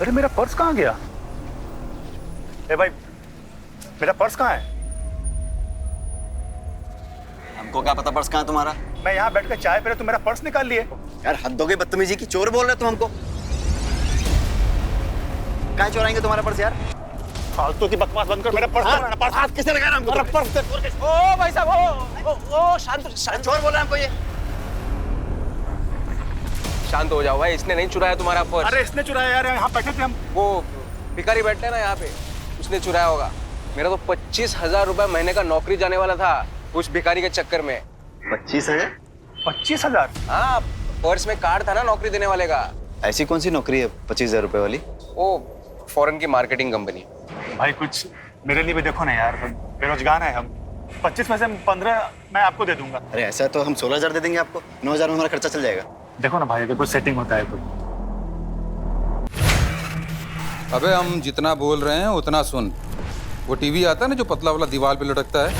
अरे मेरा पर्स कहाँ गया? ए भाई, मेरा पर्स कहाँ है? हमको क्या पता पर्स कहाँ है तुम्हारा? मैं यहाँ बैठ कर चाय पी रहा, तुम मेरा पर्स निकाल लिए। यार हद हो गई बदतमीजी की, चोर बोल रहे तुम हमको। कहाँ चुराएंगे तुम्हारा पर्स यार? फालतू की बकवास बंद कर, मेरा पर्स दो, पर्स। हाथ किसने लगाया हमको? मेरा पर्स दे। ओ भाई साहब, ओ शांत शांत चोर बोल रहा है हमको ये। शांत हो जाओ भाई, इसने नहीं चुराया तुम्हारा पर्स। अरे इसने चुराया यार, यहाँ बैठे थे हम। वो भिखारी बैठते हैं ना यहाँ पे, उसने चुराया होगा। मेरा तो 25,000 रुपए महीने का नौकरी जाने वाला था उस भिखारी के चक्कर में। 25,000? 25,000? हाँ, पर्स में कार्ड था ना नौकरी देने वाले का। ऐसी कौन सी नौकरी है 25,000 रुपए वाली? वो फॉरेन की मार्केटिंग कंपनी। भाई कुछ मेरे लिए भी देखो ना यार, बेरोजगार है हम। 25 में से 15 मैं आपको दे दूंगा। अरे ऐसा तो हम 16,000 दे देंगे आपको, 9,000 में हमारा खर्चा चल जाएगा। देखो ना भाई, अगर कुछ सेटिंग होता है तो। अबे हम जितना बोल रहे हैं उतना सुन। वो टीवी आता है ना जो पतला वाला दीवार पे लटकता है,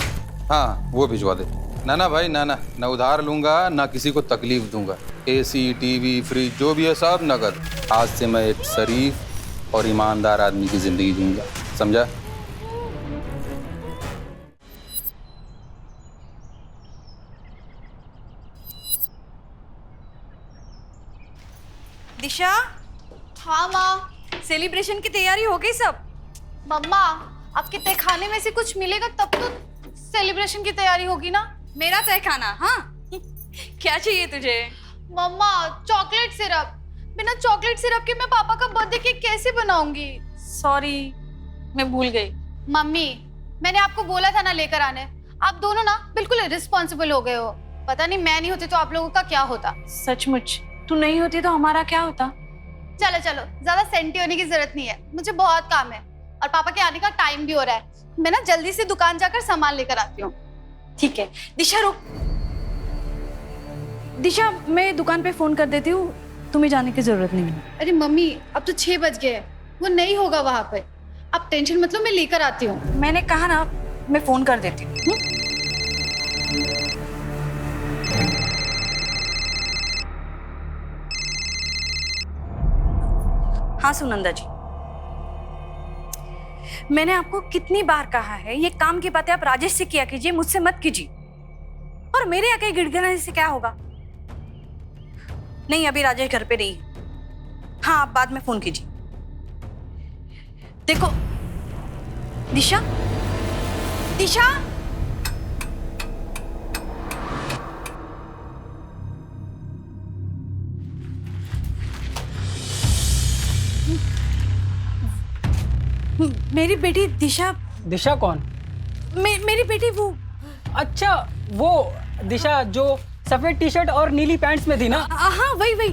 हाँ वो भिजवा दे। ना भाई ना उधार लूंगा ना किसी को तकलीफ दूंगा। एसी, टीवी, फ्रिज जो भी है सब नगद। आज से मैं एक शरीफ और ईमानदार आदमी की जिंदगी जीऊंगा, समझा? दिशा। हाँ माँ। सेलिब्रेशन की तैयारी हो गई सब? मम्मा, आपके तहखाने में से कुछ मिलेगा तब तो सेलिब्रेशन की तैयारी होगी ना। मेरा तय खाना? हाँ क्या चाहिए तुझे? मम्मा, चॉकलेट सिरप। बिना चॉकलेट सिरप के मैं पापा का बर्थडे केक कैसे बनाऊंगी? सॉरी, मैं भूल गई। मम्मी, मैंने आपको बोला था ना लेकर आने। आप दोनों ना बिल्कुल रिस्पॉन्सिबल हो गए हो। पता नहीं मैं नहीं होती तो आप लोगों का क्या होता। सचमुच तू नहीं होती तो हमारा क्या होता? चलो चलो, ज्यादा सेंटी होने की जरूरत नहीं है, मुझे बहुत काम है और पापा के आने का टाइम भी हो रहा है। मैं ना जल्दी से दुकान जाकर सामान लेकर आती हूँ। ठीक है दिशा, रुक। दिशा, मैं दुकान पे फोन कर देती हूँ, तुम्हें जाने की जरूरत नहीं है। अरे मम्मी, अब तो 6 बज गए, वो नहीं होगा वहां पे। आप टेंशन मतलब, मैं लेकर आती हूँ। मैंने कहा ना, मैं फोन कर देती हूँ। हाँ सुनंदा जी, मैंने आपको कितनी बार कहा है ये काम की बातें आप राजेश से किया कीजिए, मुझसे मत कीजिए। और मेरे आके गिड़गिड़ाने से क्या होगा? नहीं, अभी राजेश घर पे नहीं है। हाँ, आप बाद में फोन कीजिए। देखो दिशा, दिशा, मेरी बेटी दिशा। दिशा कौन? मेरी बेटी वो। अच्छा, वो दिशा जो सफेद टी शर्ट और नीली पैंट्स में थी ना? हाँ वही।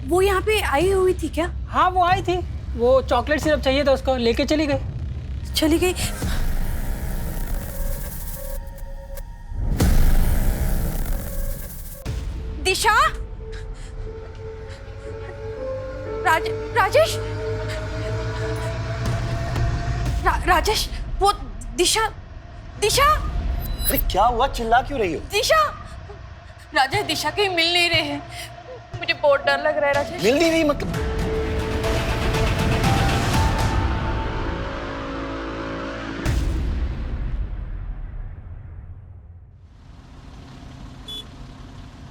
वो यहाँ पे आई हुई थी क्या? हाँ वो आई थी, वो चॉकलेट सिरप चाहिए था उसको, लेके चली गई। चली गई? दिशा, राजेश, राजेश, वो दिशा। दिशा, अरे क्या हुआ, चिल्ला क्यों रही हो? दिशा, राजेश दिशा कहीं मिल नहीं रहे हैं, मुझे बहुत डर लग रहा है। राजेश मिल नहीं रही मतलब?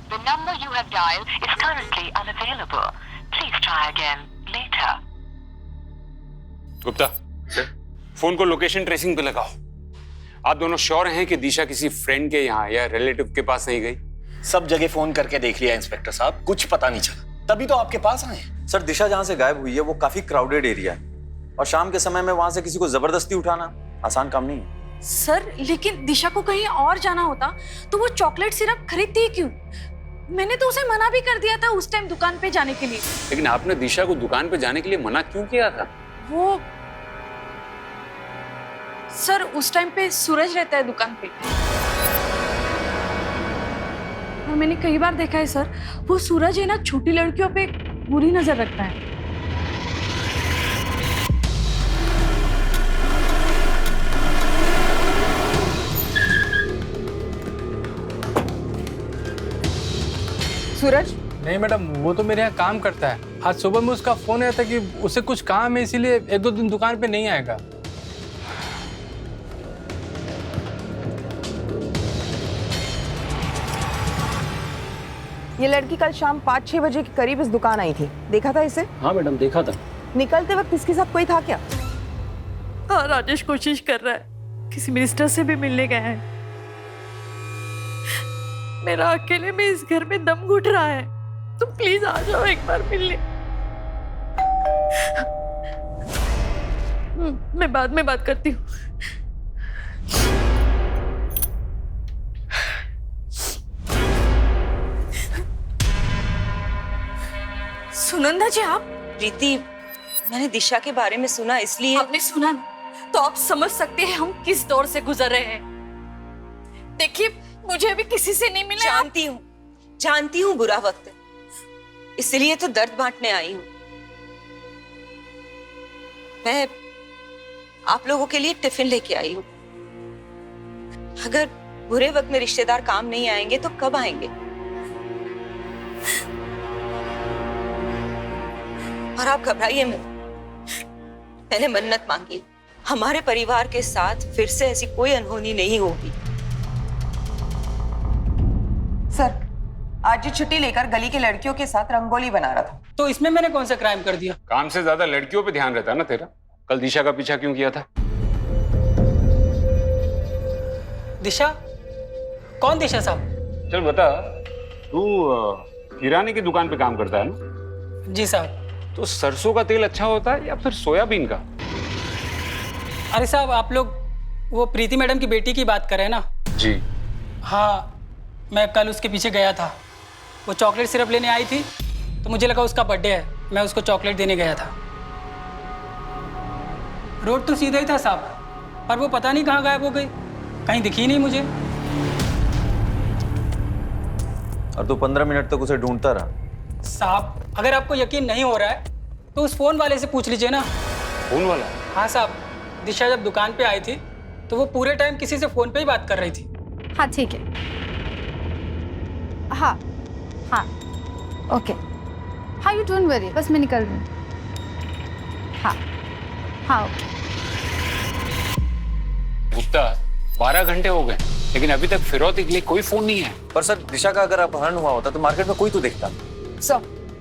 The number you have dialed is currently unavailable. Please try again later. Gupta, phone को लोकेशन ट्रेसिंग पे लगाओ। आप दोनों श्योर हैं कि दिशा किसी फ्रेंड के यहाँ या रिलेटिव के पास नहीं गई? सब जगह फोन करके देख लिया इंस्पेक्टर साहब, कुछ पता नहीं चला, तभी तो आपके पास आए। सर दिशा जहाँ से गायब हुई है वो काफी क्राउडेड एरिया है और शाम के समय में वहां से किसी को जबरदस्ती उठाना आसान काम नहीं है। सर, लेकिन दिशा को कहीं और जाना होता तो वो चॉकलेट सिरप खरीदती क्यों? मैंने तो उसे मना भी कर दिया था उस टाइम दुकान पे जाने के लिए। लेकिन आपने दिशा को दुकान पे जाने के लिए मना क्यों किया था? वो सर, उस टाइम पे सूरज रहता है दुकान पे और मैंने कई बार देखा है सर, वो सूरज है ना छोटी लड़कियों पे बुरी नजर रखता है। सूरज? नहीं मैडम, वो तो मेरे यहाँ काम करता है। आज सुबह में उसका फोन आया था कि उसे कुछ काम है, इसीलिए 1-2 दिन दुकान पे नहीं आएगा। ये लड़की कल शाम 5-6 बजे के करीब इस दुकान आई थी, देखा था इसे? हाँ मैडम, देखा था। निकलते वक्त इसके साथ कोई था क्या? हाँ, राजेश कोशिश कर रहा है, किसी मिनिस्टर से भी मिलने गया है। मेरा अकेले में इस घर में दम घुट रहा है, तुम प्लीज आ जाओ एक बार मिलने। मैं बाद में बात करती हूँ। सुनंदा जी, आप? प्रीति, मैंने दिशा के बारे में सुना, इसलिए। आपने सुना ना? तो आप समझ सकते हैं हम किस दौर से गुजर रहे हैं। देखिए, मुझे अभी किसी से नहीं मिला। जानती हूँ बुरा वक्त है, इसलिए तो दर्द बांटने आई हूँ। मैं आप लोगों के लिए टिफिन लेके आई हूँ। अगर बुरे वक्त में रिश्तेदार काम नहीं आएंगे तो कब आएंगे? और आप घबराइए मत, मैंने मन्नत मांगी, हमारे परिवार के साथ फिर से ऐसी कोई अनहोनी नहीं होगी। सर, आज ये छुट्टी लेकर गली की लड़कियों के साथ रंगोली बना रहा था। तो इसमें मैंने कौन सा क्राइम कर दिया? काम से ज्यादा लड़कियों पे ध्यान रहता है ना तेरा। कल दिशा का पीछा क्यों किया था? दिशा? कौन दिशा साहब? चल बता, तू किराने की दुकान पे काम करता है ना? जी साहब। तो सरसों का तेल अच्छा होता है या फिर सोयाबीन का? अरे साहब, आप लोग वो प्रीति मैडम की बेटी की बात कर रहे हैं ना? जी हाँ, मैं कल उसके पीछे गया था। वो चॉकलेट सिरप लेने आई थी, तो मुझे लगा उसका बर्थडे है, मैं उसको चॉकलेट देने गया था। रोड तो सीधा ही था साहब, पर वो पता नहीं कहाँ गायब हो गई, कहीं दिखी नहीं मुझे। और तू 15 मिनट तक उसे ढूंढता रहा? साहब, अगर आपको यकीन नहीं हो रहा है तो उस फोन वाले से पूछ लीजिए ना। फोन वाला? हाँ साहब, दिशा जब दुकान पे आई थी तो वो पूरे टाइम किसी से फोन पे ही बात कर रही थी। हाँ ठीक है, हाँ हाँ ओके, हाँ यू डोंट वरी, बस मैं निकल रही हूँ। हाँ हाँ ओके। गुप्ता, 12 घंटे हो गए लेकिन अभी तक फिरौती के लिए कोई फोन नहीं है। पर सर, दिशा का अगर अपहरण हुआ होता तो मार्केट में कोई तो दिखता। सर,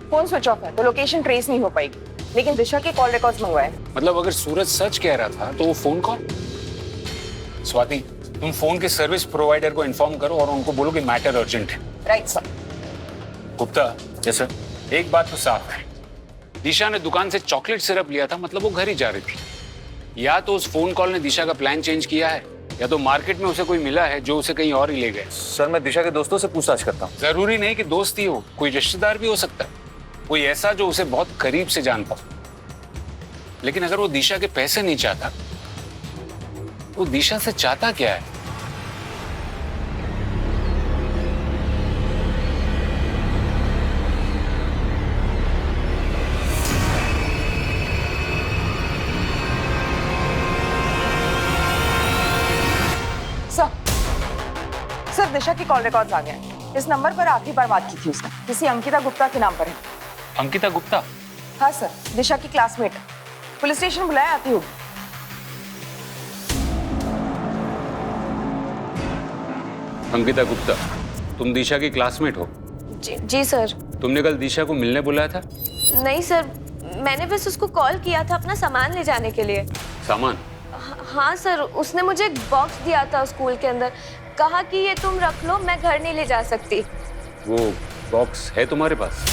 फोन स्विच ऑफ है तो लोकेशन ट्रेस नहीं हो पाएगी, लेकिन दिशा के कॉल रिकॉर्ड्स मंगवाए। मतलब अगर सूरज सच कह रहा था तो वो फोन कॉल? स्वाति, तुम फोन के सर्विस प्रोवाइडर को इन्फॉर्म करो और उनको बोलो कि मैटर अर्जेंट है। Right sir. Gupta, yes sir. एक बात तो साफ है, दिशा ने दुकान से चॉकलेट सिरप लिया था, मतलब वो घर ही जा रही थी। या तो उस फोन कॉल ने दिशा का प्लान चेंज किया है, या तो मार्केट में उसे कोई मिला है जो उसे कहीं और ही ले गए। सर, मैं दिशा के दोस्तों से पूछताछ करता हूँ। जरूरी नहीं कि दोस्त ही हो, कोई रिश्तेदार भी हो सकता है, कोई ऐसा जो उसे बहुत करीब से जानता हो। लेकिन अगर वो दिशा के पैसे नहीं चाहता, वो दिशा से चाहता क्या है? सर, दिशा की कॉल रिकॉर्ड्स आ गए हैं। इस नंबर पर आखिरी बार बात की थी उसने, किसी अंकिता गुप्ता के नाम पर है। अंकिता गुप्ता? हाँ सर, दिशा की क्लासमेट। पुलिस स्टेशन बुलाया, आती होगी। अंकिता गुप्ता, तुम दिशा की क्लासमेट हो? जी सर। तुमने कल दिशा को मिलने बुलाया था? नहीं सर, मैंने बस उसको कॉल किया था अपना सामान ले जाने के लिए। सामान? हाँ सर, उसने मुझे एक बॉक्स दिया था स्कूल के अंदर, कहा कि ये तुम रख लो, मैं घर नहीं ले जा सकती। वो बॉक्स है तुम्हारे पास?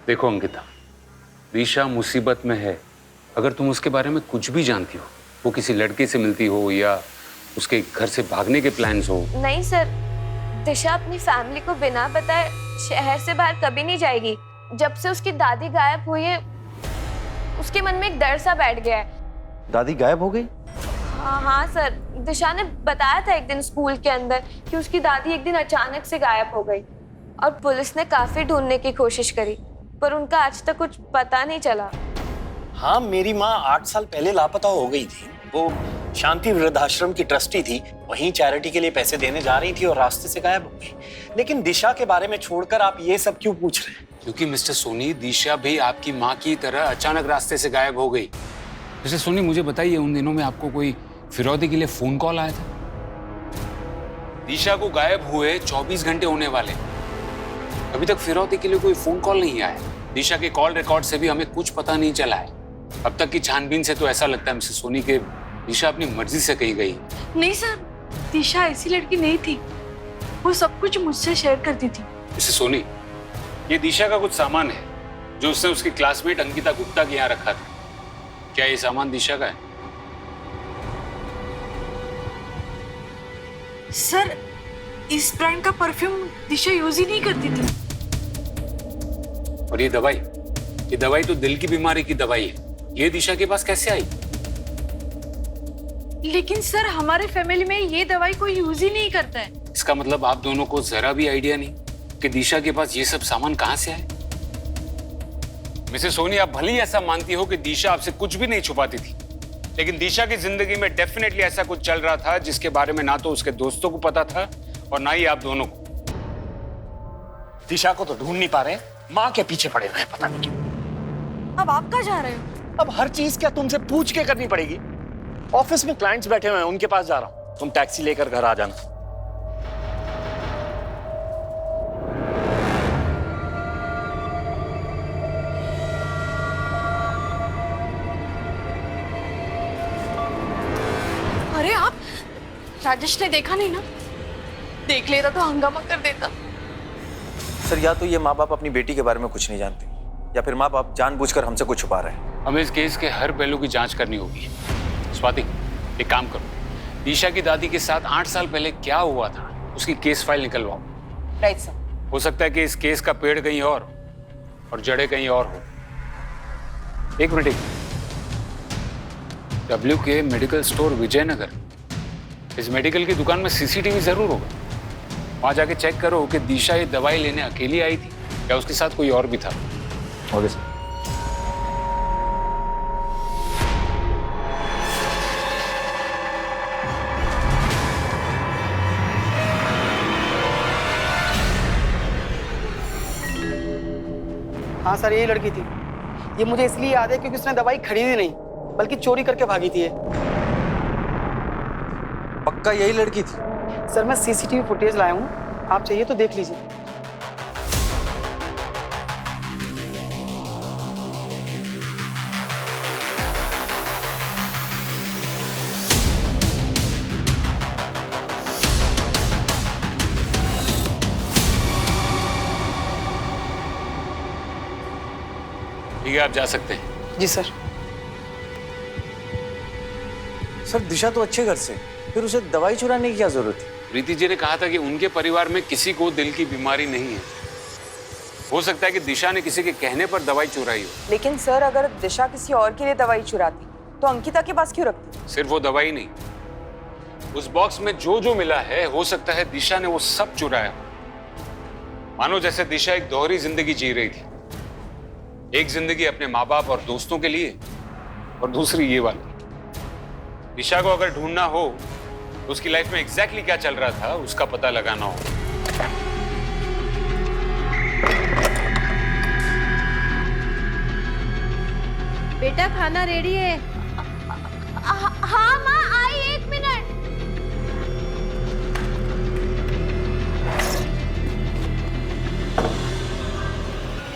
देखो अंकिता, दिशा मुसीबत में है। अगर तुम उसके बारे में कुछ भी जानती हो, वो किसी लड़के से मिलती हो या उसके घर से भागने के प्लान्स हो। नहीं सर, दिशा अपनी फैमिली को बिना बताए शहर से बाहर कभी नहीं जाएगी। जब से उसकी दादी गायब हुई है, उसके मन में एक डर सा बैठ गया है। दादी गायब हो गई? हाँ सर, दिशा ने बताया था एक दिन स्कूल के अंदर कि उसकी दादी एक दिन अचानक से गायब हो गई, और पुलिस ने काफी ढूंढने की कोशिश करी, पर उनका आज तक कुछ पता नहीं चला। हाँ, मेरी माँ 8 साल पहले लापता हो गई थी। वो शांति वृद्धाश्रम की ट्रस्टी थी, वहीं चैरिटी के लिए पैसे देने जा रही थी और रास्ते से गायब हो गई। लेकिन दिशा के बारे में छोड़कर आप ये सब क्यों पूछ रहे हैं? क्योंकि मिस्टर सोनी, दिशा भी आपकी माँ की तरह अचानक रास्ते से गायब हो गई। मिस्टर सोनी, मुझे बताइए, उन दिनों में आपको कोई फिरौती के लिए फोन कॉल आया था? दिशा को गायब हुए 24 घंटे होने वाले, अभी तक फिरौती के लिए कोई फोन कॉल नहीं आया। दिशा के कॉल रिकॉर्ड से भी हमें कुछ पता नहीं चला है। अब तक की छानबीन से तो ऐसा लगता है मिस्टर सोनी के दिशा अपनी मर्जी से कहीं गई। नहीं सर, दिशा ऐसी लड़की नहीं थी, वो सब कुछ मुझसे शेयर करती थी। मिस्टर सोनी, ये दिशा का कुछ सामान है जो उसने उसकी क्लासमेट अंकिता गुप्ता के यहाँ रखा था। क्या ये सामान दिशा का है? सर, इस ब्रांड का परफ्यूम दिशा यूज ही नहीं करती थी। और ये दवाई तो दिल की बीमारी की दवाई है, ये दिशा के पास कैसे आई? लेकिन सर, हमारे फैमिली में ये दवाई कोई यूज ही नहीं करता है। इसका मतलब आप दोनों को जरा भी आइडिया नहीं कि दिशा के पास ये सब सामान कहां से आए? मिसेस सोनी, आप भले ही ऐसा मानती हो कि दिशा आपसे कुछ भी नहीं छुपाती थी, लेकिन दिशा की जिंदगी में डेफिनेटली ऐसा कुछ चल रहा था जिसके बारे में ना तो उसके दोस्तों को पता था और ना ही आप दोनों को। दिशा को तो ढूंढ नहीं पा रहे, माँ के पीछे पड़े हुए हैं, पता नहीं क्यों। अब आप कहाँ जा रहे हो? अब हर चीज क्या तुमसे पूछ के करनी पड़ेगी? ऑफिस में क्लाइंट्स बैठे हुए हैं, उनके पास जा रहा हूं, तुम टैक्सी लेकर घर आ जाना। अरे आप, राजेश ने देखा नहीं ना? देख लेता तो हंगामा कर देता। सर, या तो ये माँ बाप अपनी बेटी के बारे में कुछ नहीं जानते, या फिर माँ बाप जानबूझकर हमसे कुछ छुपा रहे हैं। हमें इस केस के हर पहलू की जांच करनी होगी। स्वाति, एक काम करो, दिशा की दादी के साथ 8 साल पहले क्या हुआ था उसकी केस फाइल निकलवाओ। Right sir. हो सकता है कि इस केस का पेड़ कहीं और जड़ें कहीं और हो। एक minute, WK medical store Vijaynagar, इस मेडिकल की दुकान में CCTV जरूर होगा। वहां जाके चेक करो कि दिशा ये दवाई लेने अकेली आई थी या उसके साथ कोई और भी था। Okay sir. हाँ सर, यही लड़की थी। ये मुझे इसलिए याद है क्योंकि उसने दवाई खरीदी नहीं बल्कि चोरी करके भागी थी। पक्का यही लड़की थी? सर, मैं CCTV फुटेज लाया हूँ, आप चाहिए तो देख लीजिए। ठीक है, आप जा सकते हैं। जी सर। सर, दिशा तो अच्छे घर से, फिर उसे दवाई चुराने की क्या जरूरत थी? प्रीति जी ने कहा था कि उनके परिवार में किसी को दिल की बीमारी नहीं है। हो सकता है कि दिशा ने किसी के कहने पर दवाई चुराई हो। लेकिन सर, अगर दिशा किसी और के लिए दवाई चुराती तो अंकिता के पास क्यों रखती? सिर्फ वो दवाई नहीं, उस बॉक्स में जो जो मिला है हो सकता है दिशा ने वो सब चुराया। मानो जैसे दिशा एक दोहरी जिंदगी जी रही थी, एक जिंदगी अपने माँ बाप और दोस्तों के लिए और दूसरी ये वाली। दिशा को अगर ढूंढना हो तो उसकी लाइफ में एग्जैक्टली क्या चल रहा था उसका पता लगाना हो। बेटा, खाना रेडी है। हाँ माँ, आई 1 minute.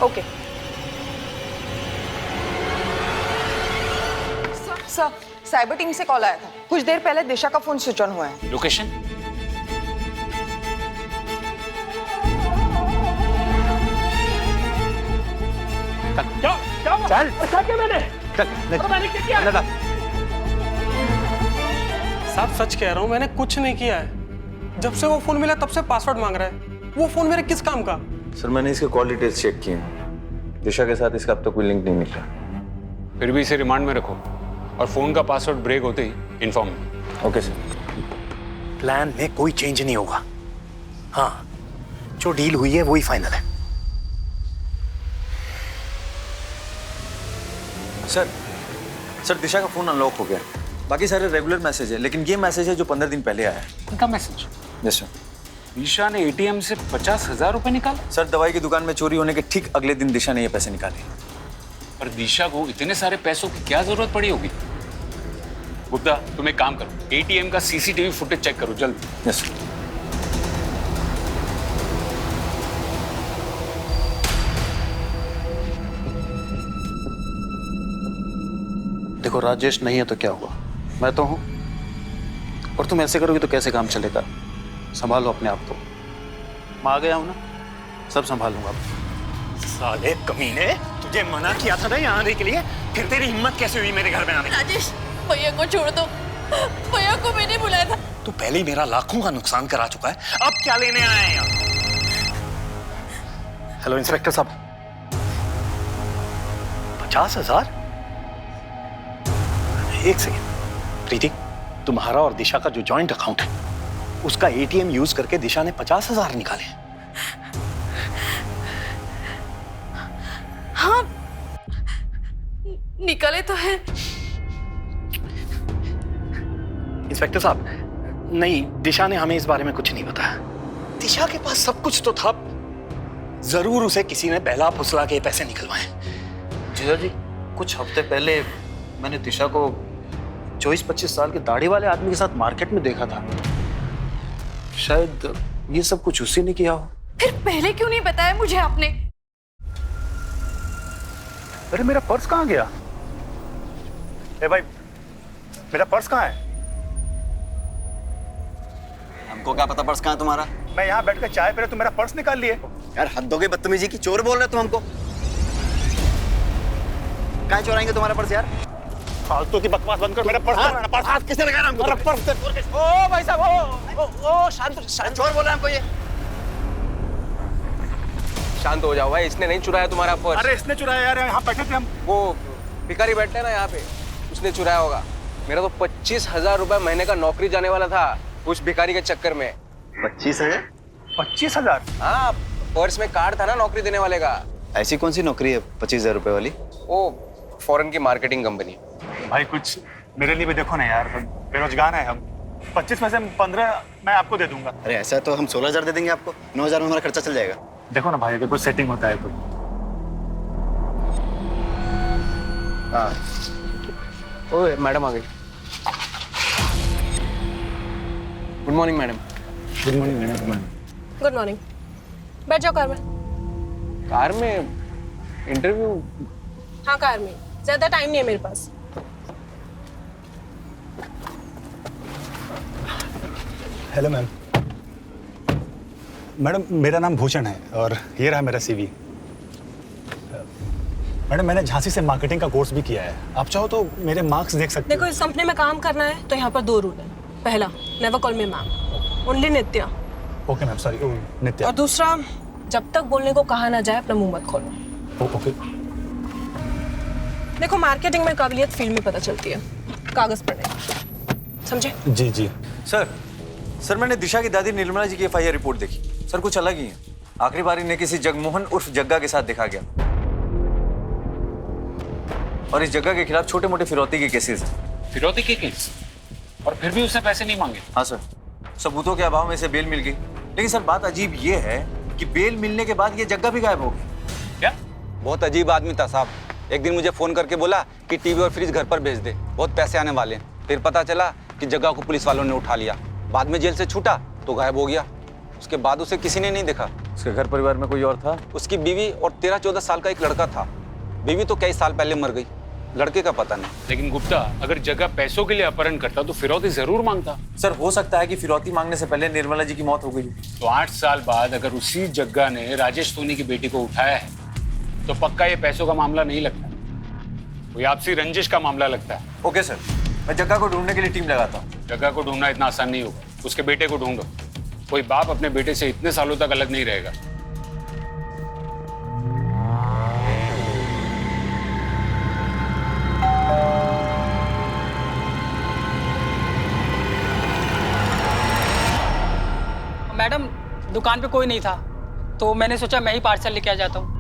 Okay sir, cyber team से कॉल आया था। कुछ देर पहले दिशा का फोन स्विच ऑन हुआ है। लोकेशन? चल, क्या किया मैंने? मैंने क्या किया? साहब, सच कह रहा हूँ, मैंने कुछ नहीं किया है। जब से वो फोन मिला तब से पासवर्ड मांग रहा है। वो फोन मेरे किस काम का? सर, मैंने इसके कॉल डिटेल्स चेक किए हैं। दिशा के साथ इसका अब तक कोई लिंक नहीं निकला। फिर भी इसे रिमांड में रखो और फोन का पासवर्ड ब्रेक होते ही इन्फॉर्म। Okay sir. प्लान में कोई चेंज नहीं होगा। हाँ, जो डील हुई है वही फाइनल है। सर, दिशा का फोन अनलॉक हो गया। बाकी सारे रेगुलर मैसेज है, लेकिन ये मैसेज है जो 15 दिन पहले आया है। उनका मैसेज? Yes sir. दिशा ने एटीएम से 50,000 रुपए निकाले? सर, दवाई की दुकान में चोरी होने के ठीक अगले दिन दिशा ने ये पैसे निकाले। पर दिशा को इतने सारे पैसों की क्या जरूरत पड़ी होगी? गुप्ता, तुम एक काम करो, एटीएम का सीसीटीवी फुटेज चेक करो जल्द। Yes sir. देखो, राजेश नहीं है तो क्या हुआ, मैं तो हूं। और तुम ऐसे करोगे तो कैसे काम चलेगा? संभालो अपने आप को। मैं आ गया हूं ना, सब संभाल लूंगा। साले कमीने, तुझे मना किया था ना यहाँ आने के लिए, फिर तेरी हिम्मत कैसे हुई मेरे घर में आने की? राजेश, भैया को छोड़ दो, भैया को मैंने बुलाया था। तू पहले ही मेरा लाखों का नुकसान करा चुका है, अब क्या लेने आया है यहाँ? हेलो इंस्पेक्टर साहब, 50,000? एक सेकेंड प्रीति, तुम्हारा और दिशा का जो जॉइंट अकाउंट है उसका एटीएम यूज करके दिशा ने 50,000 निकाले। हाँ, निकले तो है। इंस्पेक्टर साहब, नहीं, दिशा ने हमें इस बारे में कुछ नहीं बताया। दिशा के पास सब कुछ तो था, जरूर उसे किसी ने बहला फुसला के पैसे निकलवाए। जीजा जी, कुछ हफ्ते पहले मैंने दिशा को 24-25 साल के दाढ़ी वाले आदमी के साथ मार्केट में देखा था। शायद ये सब कुछ उसी ने किया हो। फिर पहले क्यों नहीं बताया मुझे आपने? अरे मेरा पर्स कहाँ गया? ए भाई, मेरा पर्स कहाँ है? हमको क्या पता पर्स कहाँ है तुम्हारा? मैं यहाँ बैठकर चाय पी रहा, तुम मेरा पर्स निकाल लिए। यार हद हो गई बदतमीजी की, चोर बोल रहे तुम हमको। कहाँ चोराएंगे तुम्हारा पर्स यार? फालतू की बकवास बंद कर, मेरा पर्स कहाँ है? पर्स हाथ किसने लगाया हमको? मेरा पर्स दे। ओ भाई साहब, ओ शांत चोर बोल रहा है हमको ये। शांत हो जाओ भाई, इसने नहीं चुराया तुम्हारा पर्स। अरे इसने चुराया यार, यहाँ बैठे थे हम। वो भिखारी बैठते हैं ना यहाँ पे, उसने चुराया होगा। मेरा तो 25,000 रुपए महीने का नौकरी जाने वाला था उस भिखारी के चक्कर में। 25,000? 25,000? हाँ, पर्स में कार्ड था ना नौकरी देने वाले का। ऐसी कौन सी नौकरी है 25,000 रुपए वाली? वो फॉरेन की मार्केटिंग कंपनी। भाई कुछ मेरे लिए भी देखो ना यार, बेरोजगार है हम। 25 में से 15 मैं आपको दे दूंगा। अरे ऐसा तो हम 16,000 दे देंगे आपको, 9,000 में हमारा खर्चा चल जाएगा। देखो ना भाई, अगर कुछ सेटिंग होता है तो। हाँ, ओए मैडम आ गई। Good morning madam. Good morning madam. Good morning. बैठ जाओ कार में। कार में इंटरव्यू? हाँ, कार में। ज्यादा टाइम नहीं है मेरे पास। Hello ma'am. मैडम, मेरा नाम भूषण है और ये रहा मेरा सीवी। मैडम, मैंने झांसी से मार्केटिंग का कोर्स भी किया है, आप चाहो तो मेरे मार्क्स देख सकते देखो, इस कंपनी में काम करना है तो यहाँ पर 2 रूल है। पहला, never call me ma'am, only Nitya. Okay ma'am, sorry Nitya. और दूसरा, जब तक बोलने को कहा ना जाए अपना मुंह मत खोलो। ओके। देखो, मार्केटिंग में काबिलियत फील्ड में पता चलती है, कागज पर नहीं। समझे? जी जी। सर मैंने दिशा की दादी निर्मला जी की FIR रिपोर्ट देखी। सर कुछ अलग ही है। आखिरी बार इन्हें किसी जगमोहन उर्फ जग्गा के साथ देखा गया और इस जग्गा के खिलाफ छोटे मोटे फिरौती के केसेस हैं। फिरौती के केस? और फिर भी उसने पैसे नहीं मांगे? हाँ सर, सबूतों के अभाव में इसे बेल मिल गई। लेकिन सर बात अजीब ये है कि बेल मिलने के बाद ये जग्गा भी गायब हो गई। क्या? बहुत अजीब आदमी था साहब। एक दिन मुझे फोन करके बोला कि टीवी और फ्रिज घर पर भेज दे, बहुत पैसे आने वाले हैं। फिर पता चला कि जग्गा को पुलिस वालों ने उठा लिया। बाद में जेल से छूटा तो गायब हो गया। उसके बाद उसे किसी ने नहीं देखा। उसके घर परिवार में कोई और था? उसकी बीवी और 13-14 साल का एक लड़का था। बीवी तो कई साल पहले मर गई, लड़के का पता नहीं। लेकिन गुप्ता, अगर जग्गा पैसों के लिए अपहरण करता तो फिरौती जरूर मांगता। सर हो सकता है कि फिरौती मांगने से पहले निर्मला जी की मौत हो गई। तो 8 साल बाद अगर उसी जग्गा ने राजेश सोनी की बेटी को उठाया है तो पक्का ये पैसों का मामला नहीं लगता, कोई आपसी रंजिश का मामला लगता है। ओके सर, मैं जग्गा को ढूंढने के लिए टीम लगाता हूँ। जग्गा को ढूंढना इतना आसान नहीं होगा, उसके बेटे को ढूंढो। कोई बाप अपने बेटे से इतने सालों तक अलग नहीं रहेगा। मैडम, दुकान पे कोई नहीं था तो मैंने सोचा मैं ही पार्सल लेके आ जाता हूँ।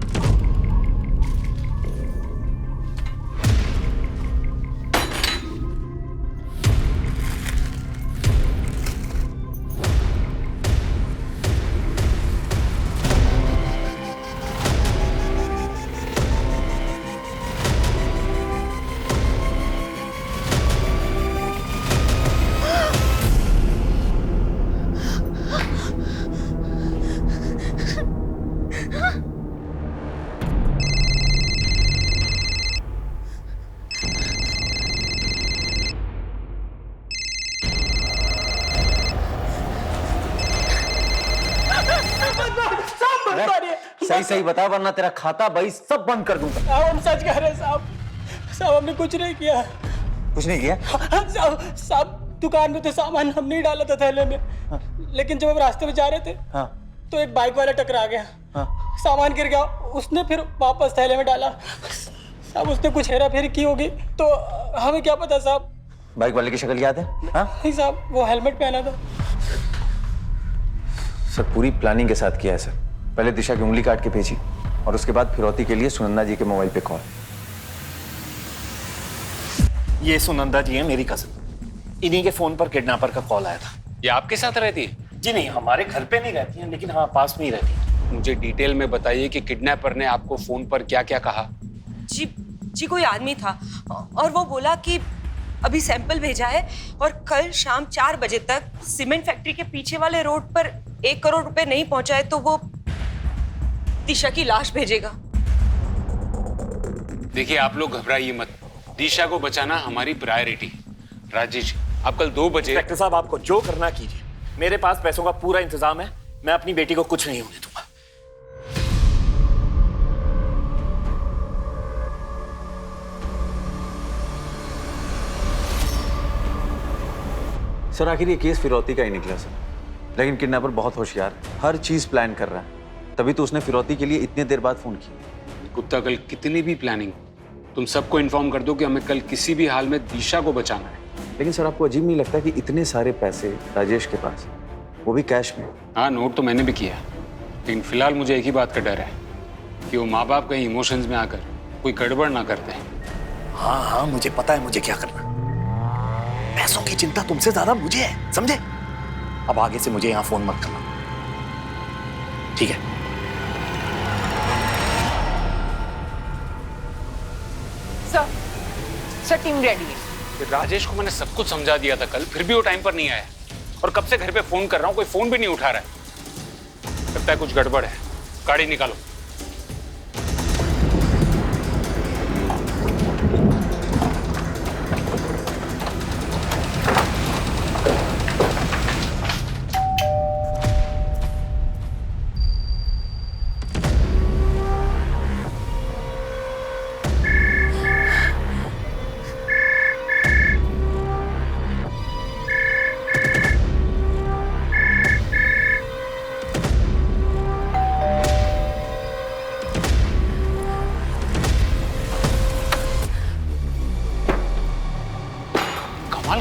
सही सही बता वरना तेरा खाता भाई सब बंद कर दूंगा। साहब हम सच कह रहे हैं साहब। साहब हमने कुछ नहीं किया। कुछ नहीं किया? साहब दुकान में तो सामान हमने ही डाला था थैले में। लेकिन जब हम रास्ते में जा रहे थे तो एक बाइक वाला टकरा गया। सामान गिर गया, उसने फिर वापस थैले में डाला। साहब उसने कुछ हेरा फेरी की होगी तो हमें क्या पता साहब। बाइक वाले की शक्ल याद है? नहीं साहब, वो हेलमेट पहना था। सर पूरी प्लानिंग के साथ किया है सर। पहले दिशा की उंगली काट के भेजी और उसके बाद फिरौती के लिए सुनंदा जी के मोबाइल पे कॉल। ये सुनंदा जी है मेरी कजिन। इन्हीं के फोन पर किडनैपर का कॉल आया था। ये आपके साथ रहती है? जी नहीं, हमारे घर पे नहीं रहती हैं, लेकिन हाँ पास में ही रहती है। मुझे डिटेल में बताइए कि किडनैपर ने आपको फोन पर क्या क्या कहा। जी कोई आदमी था और वो बोला कि अभी सैंपल भेजा है और कल शाम 4 बजे तक सीमेंट फैक्ट्री के पीछे वाले रोड पर 1 करोड़ रुपए नहीं पहुंचाए तो वो दिशा की लाश भेजेगा। देखिए आप लोग घबराइए मत, दिशा को बचाना हमारी प्रायोरिटी। राजेश आप कल 2 बजे। इंस्पेक्टर साहब आपको जो करना कीजिए, मेरे पास पैसों का पूरा इंतजाम है। मैं अपनी बेटी को कुछ नहीं होने दूंगा। सर आखिर ये केस फिरौती का ही निकला सर, लेकिन किडनैपर बहुत होशियार है, हर चीज प्लान कर रहा है। तभी तो उसने फिरौती के लिए इतनी देर बाद फोन किया। कुत्ता कल कितनी भी प्लानिंग हो, तुम सबको इन्फॉर्म कर दो कि हमें कल किसी भी हाल में दिशा को बचाना है। लेकिन सर आपको अजीब नहीं लगता कि इतने सारे पैसे राजेश के पास, वो भी कैश में? हाँ नोट तो मैंने भी किया, लेकिन फिलहाल मुझे एक ही बात का डर है कि वो माँ बाप कहीं इमोशंस में आकर कोई गड़बड़ ना करते हैं। हाँ मुझे पता है मुझे क्या करना। पैसों की चिंता तुमसे ज्यादा मुझे है, समझे? अब आगे से मुझे यहाँ फोन मत करना, ठीक है? सर टीम रेडी है। राजेश को मैंने सब कुछ समझा दिया था कल, फिर भी वो टाइम पर नहीं आया और कब से घर पे फोन कर रहा हूँ, कोई फोन भी नहीं उठा रहा है। लगता है कुछ गड़बड़ है। गाड़ी निकालो।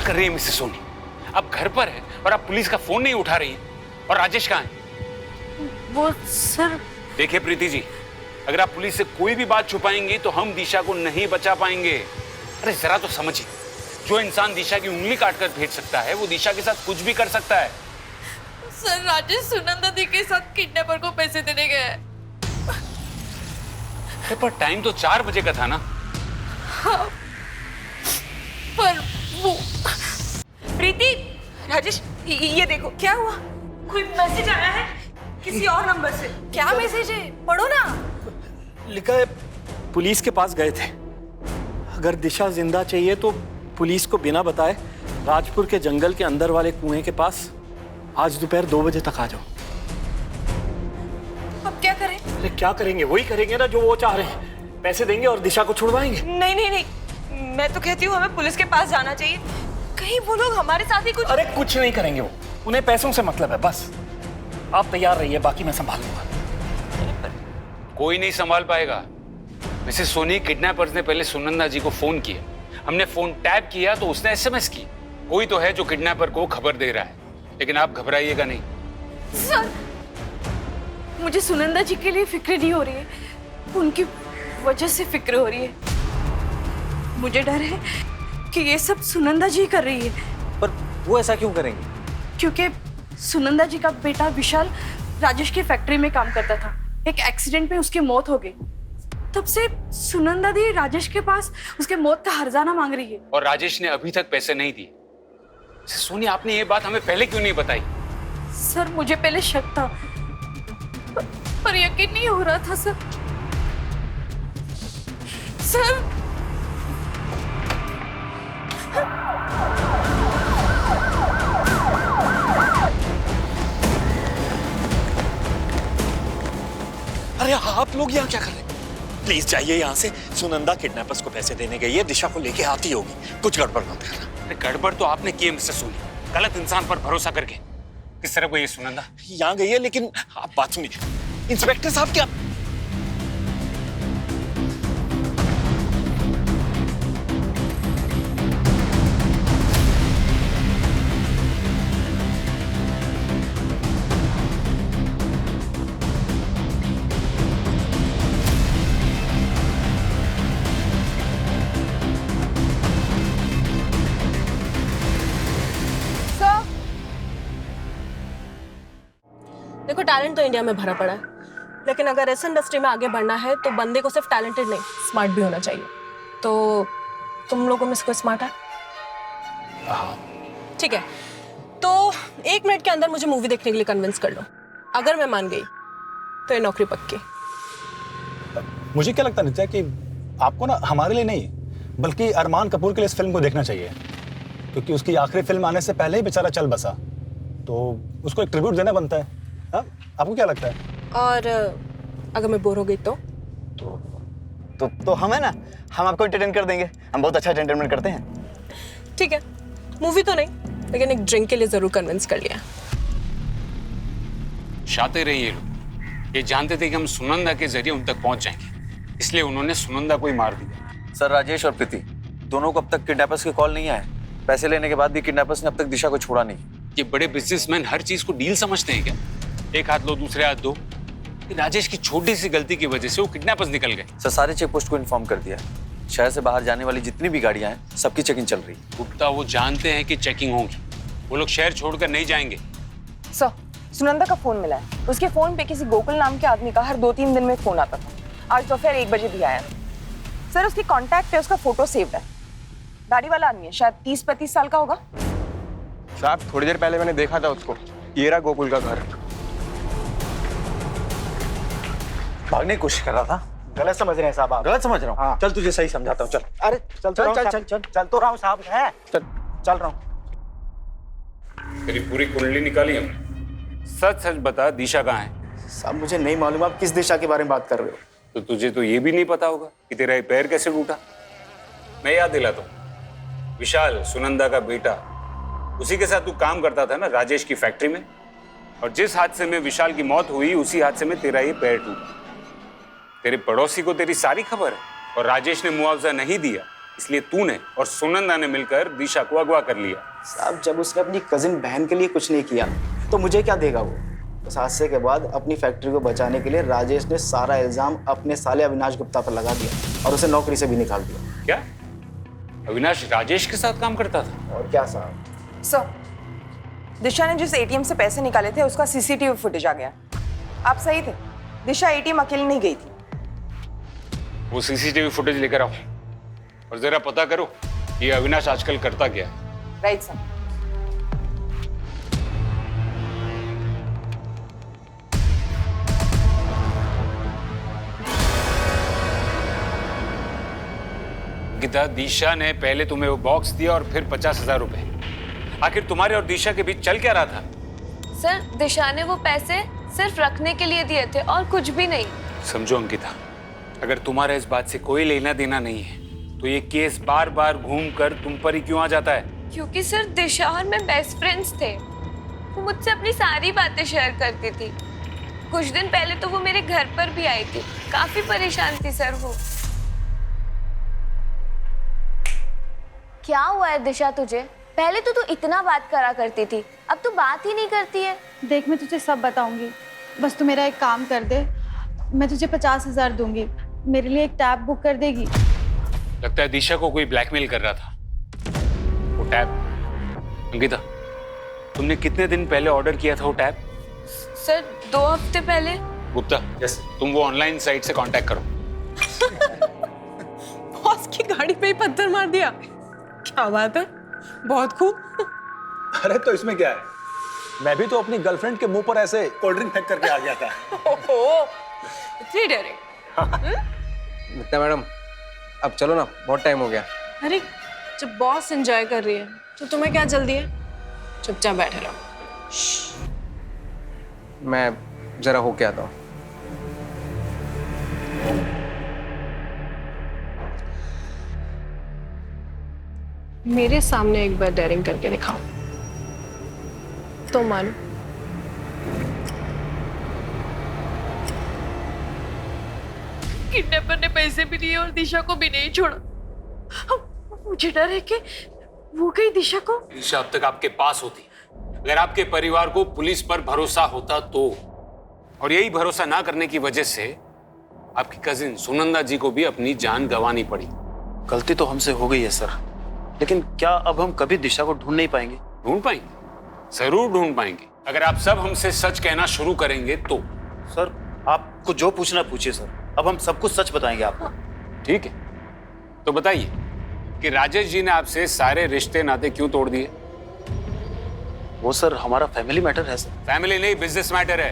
कर रही है मिसेस सोनी, आप घर पर है और आप पुलिस का फोन नहीं उठा रही हैं। और राजेश कहाँ है? वो सर। देखिए प्रीति जी, अगर आप पुलिस से कोई भी बात छुपाएंगी तो हम दिशा को नहीं बचा पाएंगे। अरे जरा तो समझिए, जो इंसान दिशा की उंगली काटकर भेज सकता है वो दिशा के साथ कुछ भी कर सकता है। सर राजेश सुनंदा दी के साथ किडनैपर को पैसे देने गया है। पर टाइम तो 4 बजे का था ना। हाँ, पर वो प्रीति, राजेश ये देखो क्या हुआ। कोई मैसेज आया है किसी और नंबर से। क्या मैसेज है? पढ़ो ना। लिखा है पुलिस के पास गए थे, अगर दिशा जिंदा चाहिए तो पुलिस को बिना बताए राजपुर के जंगल के अंदर वाले कुएं के पास आज दोपहर 2 बजे तक आ जाओ। अब क्या करें? अरे क्या करेंगे? वही करेंगे ना जो वो चाह रहे हैं, पैसे देंगे और दिशा को छुड़वाएंगे। नहीं नहीं नहीं, मैं तो कहती हूँ हमें पुलिस के पास जाना चाहिए, कहीं वो लोग हमारे साथ ही कुछ। अरे कुछ नहीं करेंगे वो, उन्हें पैसों से मतलब है बस। आप तैयार रहिए, बाकी मैं संभाल लूंगा। कोई नहीं संभाल पाएगा। मिसेस सोनी, किडनैपर्स ने पहले सुनंदा जी को फोन किया, हमने फोन टैप किया तो उसने एसएमएस की। कोई तो है जो किडनैपर को खबर दे रहा है, लेकिन आप घबराइएगा नहीं। सर मुझे सुनंदा जी के लिए फिक्र नहीं हो रही है, उनकी वजह से फिक्र हो रही है। मुझे डर है कि ये सब सुनंदा जी कर रही है। पर वो ऐसा क्यों करेंगी? क्योंकि सुनंदा जी का बेटा विशाल राजेश की फैक्ट्री में काम करता था, एक एक्सीडेंट में उसकी मौत हो गई। तब से सुनंदा दी राजेश के पास उसके मौत का हर्जाना मांग रही है। और राजेश ने अभी तक पैसे नहीं दिए। सोनी, आपने ये बात हमें पहले क्यों नहीं बताई? सर मुझे पहले शक था, पर यकीन नहीं हो रहा था सर। सर अरे आप लोग यहाँ क्या कर रहे हैं? प्लीज जाइए यहाँ से। सुनंदा किडनैपर्स को पैसे देने गई है, दिशा को लेके आती होगी। कुछ गड़बड़ मत करना। अरे गड़बड़ तो आपने की है मिस्टर सूली, गलत इंसान पर भरोसा करके। किस तरह को ये सुनंदा यहाँ गई है, लेकिन आप बात सुनिए। इंस्पेक्टर साहब क्या देखो, टैलेंट तो इंडिया में भरा पड़ा है, लेकिन अगर इस इंडस्ट्री में आगे बढ़ना है तो बंदे को सिर्फ टैलेंटेड नहीं, स्मार्ट भी होना चाहिए। तो तुम लोगों में से कोई स्मार्ट है? ठीक है, तो 1 मिनट के अंदर मुझे मूवी देखने के लिए कन्विंस कर लो। अगर मैं मान गई तो ये नौकरी पक्की। मुझे क्या लगता है नित्या कि आपको ना हमारे लिए नहीं बल्कि अरमान कपूर के लिए इस फिल्म को देखना चाहिए, क्योंकि उसकी आखिरी फिल्म आने से पहले ही बेचारा चल बसा, तो उसको एक ट्रिब्यूट देना बनता है। हाँ, आपको क्या लगता है? और अगर मैं बोर हो गई तो हम है ना, हम आपको एंटरटेन कर देंगे। हम बहुत अच्छा एंटरटेनमेंट करते हैं। ठीक है, मूवी तो नहीं, लेकिन एक ड्रिंक के लिए जरूर कन्विंस कर लिया। शातिर रहे ये लोग, ये जानते थे कि हम सुनंदा के जरिए उन तक पहुंच जाएंगे, इसलिए उन्होंने सुनंदा को ही मार दिया। सर, राजेश और प्रीति दोनों को अब तक किडनैपर्स के कॉल नहीं आए। पैसे लेने के बाद भी किडनैपर्स ने अब तक दिशा को छोड़ा नहीं। ये बड़े बिजनेसमैन हर चीज को डील समझते हैं क्या? एक हाथ लो दूसरे हाथ दो। राजेश की छोटी सी गलती की वजह से वो किडनैपर्स निकल गए। सर, सारे चेक पोस्ट को इन्फॉर्म कर दिया। शहर से बाहर जाने वाली जितनी भी गाड़ियां हैं सबकी चेकिंग चल रही है। गुप्ता, वो जानते हैं कि चेकिंग होगी, वो लोग शहर छोड़कर नहीं जाएंगे। सर, सुनंदा का फोन मिला है। उसके फोन पे किसी गोकुल नाम के आदमी का हर 2-3 दिन में फोन आता था। आज दोपहर 1 बजे भी आया। सर, उसकी कॉन्टैक्ट पे उसका फोटो सेव्ड है। दाढ़ी वाला आदमी है, शायद 30-35 साल का होगा। साहब, थोड़ी देर पहले मैंने देखा था उसको। ये रहा गोकुल का घर। भागने की कोशिश कर रहा था। गलत समझ रहे हैं साहब आप। गलत समझ रहा हूँ? हाँ। चल तुझे सही समझाता हूँ। चल। अरे चल चल तो रहा हूँ साहब। है चल रहा हूँ। तेरी पूरी कुंडली निकाली हमने। सच सच बता, दिशा कहाँ है? साहब, मुझे नहीं मालूम आप किस दिशा के बारे में बात कर रहे हो। तो तुझे तो ये भी नहीं पता होगा कि तेरा ये पैर कैसे टूटा। मैं याद दिलाता हूँ, विशाल सुनंदा का बेटा, उसी के साथ तू काम करता था ना राजेश की फैक्ट्री में, और जिस हादसे में विशाल की मौत हुई उसी हादसे में तेरा ये पैर टूटा। तेरे पड़ोसी को तेरी सारी खबर है, और राजेश ने मुआवजा नहीं दिया, इसलिए तूने और सुनंदा ने मिलकर दिशा को अगवा कर लिया। साहब, जब उसने अपनी कजिन बहन के लिए कुछ नहीं किया तो मुझे क्या देगा वो? उस हादसे के बाद अपनी फैक्ट्री को बचाने के लिए राजेश ने सारा इल्जाम अपने साले अविनाश गुप्ता पर लगा दिया और उसे नौकरी से भी निकाल दिया। क्या अविनाश राजेश के साथ काम करता था? और क्या साहब। सर, दिशा ने जिस एटीएम से पैसे निकाले थे उसका सीसीटीवी फुटेज आ गया। आप सही थे, दिशा एटीएम अकेली नहीं गई थी। वो सीसीटीवी फुटेज लेकर आओ और जरा पता करो ये अविनाश आजकल करता क्या है। Right sir. गीता, दिशा ने पहले तुम्हें वो बॉक्स दिया और फिर 50,000 रुपए। आखिर तुम्हारे और दिशा के बीच चल क्या रहा था? सर, दिशा ने वो पैसे सिर्फ रखने के लिए दिए थे और कुछ भी नहीं। समझो अंकिता, अगर तुम्हारा इस बात से कोई लेना देना नहीं है तो ये केस बार बार घूम कर तुम पर ही क्यों आ जाता है? क्योंकि सर, दिशा और मैं बेस्ट फ्रेंड्स थे। वो मुझसे अपनी सारी बातें शेयर करती थी। कुछ दिन पहले तो वो मेरे घर पर भी आई थी। काफी परेशान थी सर वो। क्या हुआ है दिशा तुझे? पहले तो तू इतना बात करा करती थी, अब तू बात ही नहीं करती है। देख, मैं तुझे सब बताऊंगी, बस तू मेरा एक काम कर दे। मैं तुझे 50,000 दूंगी, मेरे लिए एक टैब बुक कर देगी? लगता है दिशा को कोई ब्लैकमेल कर रहा था। वो टैब, अंकिता, तुमने कितने दिन पहले ऑर्डर किया था वो टैब? सर, 2 हफ्ते पहले। गुप्ता, तुम वो ऑनलाइन साइट से कांटेक्ट करो। बॉस की गाड़ी पे ही पत्थर मार दिया। क्या बात है, बहुत खूब। अरे तो इसमें क्या है, मैं भी तो अपनी गर्लफ्रेंड के मुंह पर ऐसे कोल्ड ड्रिंक फेंक करके आ गया था। ओहो, इतनी डरे। मित्ता मैडम, अब चलो ना, बहुत टाइम हो गया। अरे, जब बॉस एंजॉय कर रही है तो तुम्हें क्या जल्दी है? चुपचाप बैठे रहो। मैं जरा होके आता हूँ। मेरे सामने एक बार डेयरिंग करके दिखाओ तो मानो। किडनैपर ने पैसे भी लिए और दिशा को भी नहीं छोड़ा। मुझे डर है कि वो कहीं दिशा को। दिशा अब तक आपके पास होती, अगर आपके परिवार को पुलिस पर भरोसा होता तो, और यही भरोसा ना करने की वजह से आपकी कजिन सुनंदा जी को भी अपनी जान गंवानी पड़ी। गलती तो हमसे हो गई है सर, लेकिन क्या अब हम कभी दिशा को ढूंढ नहीं पाएंगे? ढूंढ पाएंगे, जरूर ढूंढ पाएंगे, अगर आप सब हमसे सच कहना शुरू करेंगे तो। सर आपको जो पूछना पूछिए सर, अब हम सब कुछ सच बताएंगे आपको। ठीक है, तो बताइए कि राजेश जी ने आपसे सारे रिश्ते नाते क्यों तोड़ दिए? वो सर हमारा फैमिली मैटर है सर। फैमिली नहीं, बिजनेस मैटर है।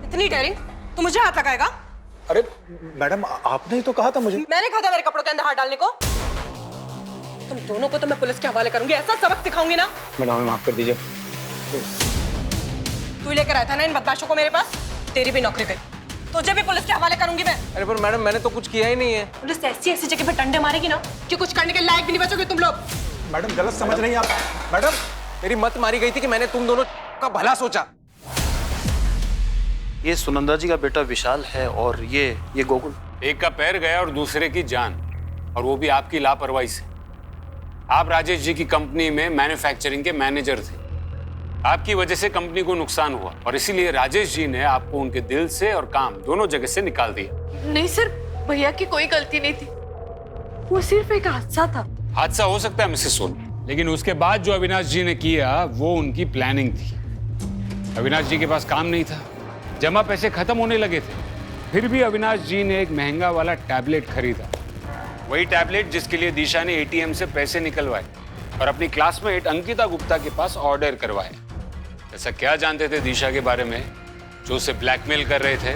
इतनी डेयरिंग तो मुझे हाथ लगाएगा? अरे मैडम, आपने ही तो कहा था मुझे। मैंने कहा था मेरे कपड़ों के अंदर हाथ डालने को। तुम दोनों को तो मैं पुलिस के हवाले करूंगी, ऐसा सबक सिखाऊंगी ना। मैडम हमें माफ कर दीजिए। तू लेकर आया था ना इन बदमाशों को मेरे पास, तेरी भी नौकरी गई, तुझे भी पुलिस के हवाले करूंगी मैं। अरे पर मैडम मैंने तो कुछ किया ही नहीं है। पुलिस ऐसी ऐसी जगह पे डंडे मारेगी ना कि कुछ करने के लायक भी नहीं बचोगे तुम लोग। मैडम गलत समझ रही हैं आप। मैडम मेरी मत मारी गई थी कि मैंने तुम दोनों का भला सोचा। ये सुनंदा जी का बेटा विशाल है और ये गोकुल। एक का पैर गया और दूसरे की जान, और वो भी आपकी लापरवाही से। आप राजेश जी की कंपनी में मैन्युफैक्चरिंग के मैनेजर थे, आपकी वजह से कंपनी को नुकसान हुआ और इसीलिए राजेश जी ने आपको उनके दिल से और काम दोनों जगह से निकाल दिया। नहीं सर, भैया की कोई गलती नहीं थी, वो सिर्फ एक हादसा था। हादसा हो सकता है मिसेस सोनी, लेकिन उसके बाद जो अविनाश जी ने किया वो उनकी प्लानिंग थी। अविनाश जी के पास काम नहीं था, जमा पैसे खत्म होने लगे थे, फिर भी अविनाश जी ने एक महंगा वाला टैबलेट खरीदा, वही टैबलेट जिसके लिए दिशा ने एटीएम से पैसे निकलवाए और अपनी क्लासमेट अंकिता गुप्ता के पास ऑर्डर करवाए। ऐसा क्या जानते थे दिशा के बारे में जो उसे ब्लैकमेल कर रहे थे?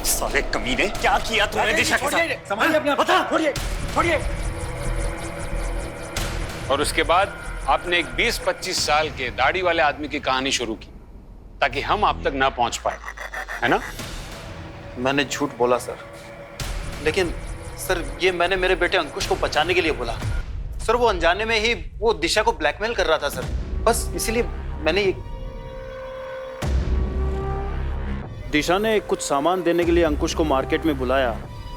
साले कमीने, क्या किया तूने दिशा के साथ? संभालिए अपने आप। बता। छोड़िए। और उसके बाद आपने एक 20-25 साल के दाढ़ी वाले आदमी की कहानी शुरू की ताकि हम आप तक ना पहुंच पाए, है ना? मैंने झूठ बोला सर, लेकिन सर ये मैंने मेरे बेटे अंकुश को बचाने के लिए बोला सर। वो अनजाने में ही वो दिशा को ब्लैकमेल कर रहा था सर, बस इसीलिए मैंने ये। दिशा ने कुछ सामान देने के लिए अंकुश को मार्केट में बुलाया,